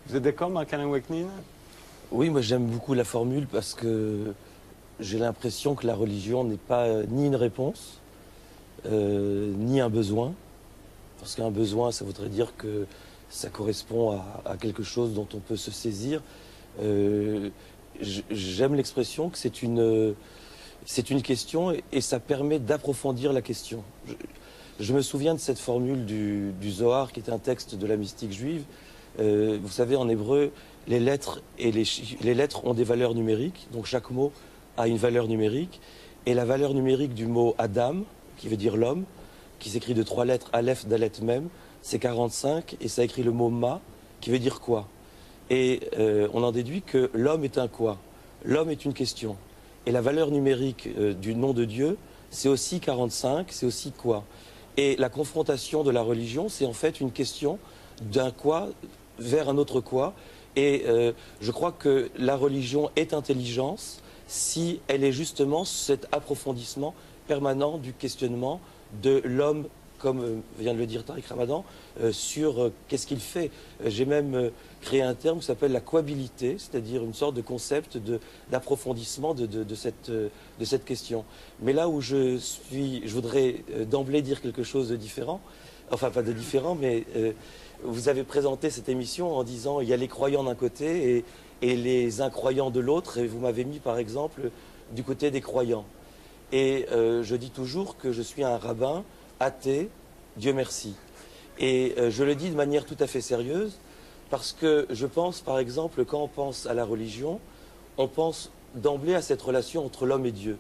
Vous êtes d'accord, Marc-Alain Ouaknin? Oui, moi j'aime beaucoup la formule parce que j'ai l'impression que la religion n'est pas ni une réponse, ni un besoin. Parce qu'un besoin, ça voudrait dire que ça correspond à quelque chose dont on peut se saisir. J'aime l'expression que c'est une question et ça permet d'approfondir la question. Je me souviens de cette formule du Zohar, qui est un texte de la mystique juive. Vous savez, en hébreu, les lettres ont des valeurs numériques, donc chaque mot a une valeur numérique. Et la valeur numérique du mot Adam, qui veut dire l'homme, qui s'écrit de 3 lettres, Aleph, Dalet, Mem, c'est 45, et ça écrit le mot Ma, qui veut dire quoi. Et on en déduit que l'homme est un quoi. L'homme est une question. Et la valeur numérique du nom de Dieu, c'est aussi 45, c'est aussi quoi. Et la confrontation de la religion, c'est en fait une question d'un quoi vers un autre quoi. Et je crois que la religion est intelligence si elle est justement cet approfondissement permanent du questionnement de l'homme, comme vient de le dire Tariq Ramadan, sur qu'est-ce qu'il fait. J'ai même créé un terme qui s'appelle la quabilité, c'est-à-dire une sorte de concept d'approfondissement de cette question. Mais là où je voudrais d'emblée dire quelque chose de différent, enfin pas de différent, mais vous avez présenté cette émission en disant il y a les croyants d'un côté et les incroyants de l'autre, et vous m'avez mis par exemple du côté des croyants. Et je dis toujours que je suis un rabbin athée, Dieu merci. Et je le dis de manière tout à fait sérieuse, parce que je pense, par exemple, quand on pense à la religion, on pense d'emblée à cette relation entre l'homme et Dieu.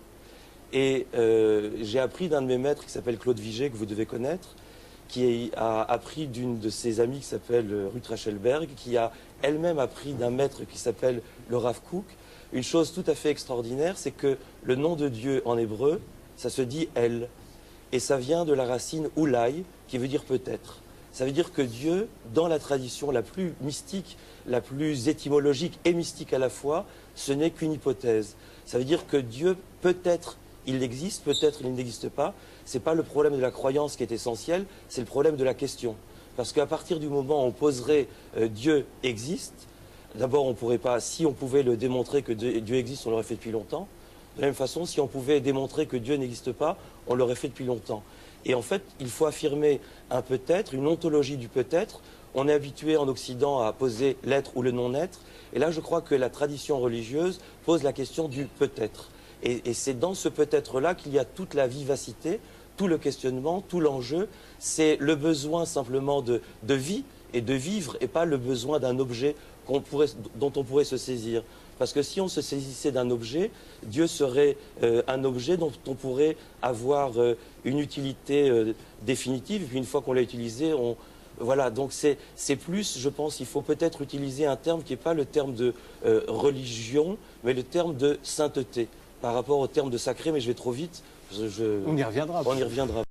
Et j'ai appris d'un de mes maîtres qui s'appelle Claude Vigée, que vous devez connaître, qui a appris d'une de ses amies qui s'appelle Ruth Rachelberg, qui a elle-même appris d'un maître qui s'appelle le Rav Kook. Une chose tout à fait extraordinaire, c'est que le nom de Dieu en hébreu, ça se dit El. Et ça vient de la racine Oulai, qui veut dire peut-être. Ça veut dire que Dieu, dans la tradition la plus mystique, la plus étymologique et mystique à la fois, ce n'est qu'une hypothèse. Ça veut dire que Dieu, peut-être il existe, peut-être il n'existe pas. Ce n'est pas le problème de la croyance qui est essentiel, c'est le problème de la question. Parce qu'à partir du moment où on poserait Dieu existe, d'abord on pourrait pas, si on pouvait le démontrer que Dieu existe, on l'aurait fait depuis longtemps. De la même façon, si on pouvait démontrer que Dieu n'existe pas, on l'aurait fait depuis longtemps. Et en fait, il faut affirmer un peut-être, une ontologie du peut-être. On est habitué en Occident à poser l'être ou le non-être. Et là, je crois que la tradition religieuse pose la question du peut-être. Et c'est dans ce peut-être-là qu'il y a toute la vivacité, tout le questionnement, tout l'enjeu. C'est le besoin simplement de vie et de vivre, et pas le besoin d'un objet dont on pourrait se saisir. Parce que si on se saisissait d'un objet, Dieu serait un objet dont on pourrait avoir une utilité définitive. Et puis une fois qu'on l'a utilisé, voilà. Donc c'est plus, je pense, il faut peut-être utiliser un terme qui n'est pas le terme de religion, mais le terme de sainteté, par rapport au terme de sacré, mais je vais trop vite. On y reviendra. On y reviendra.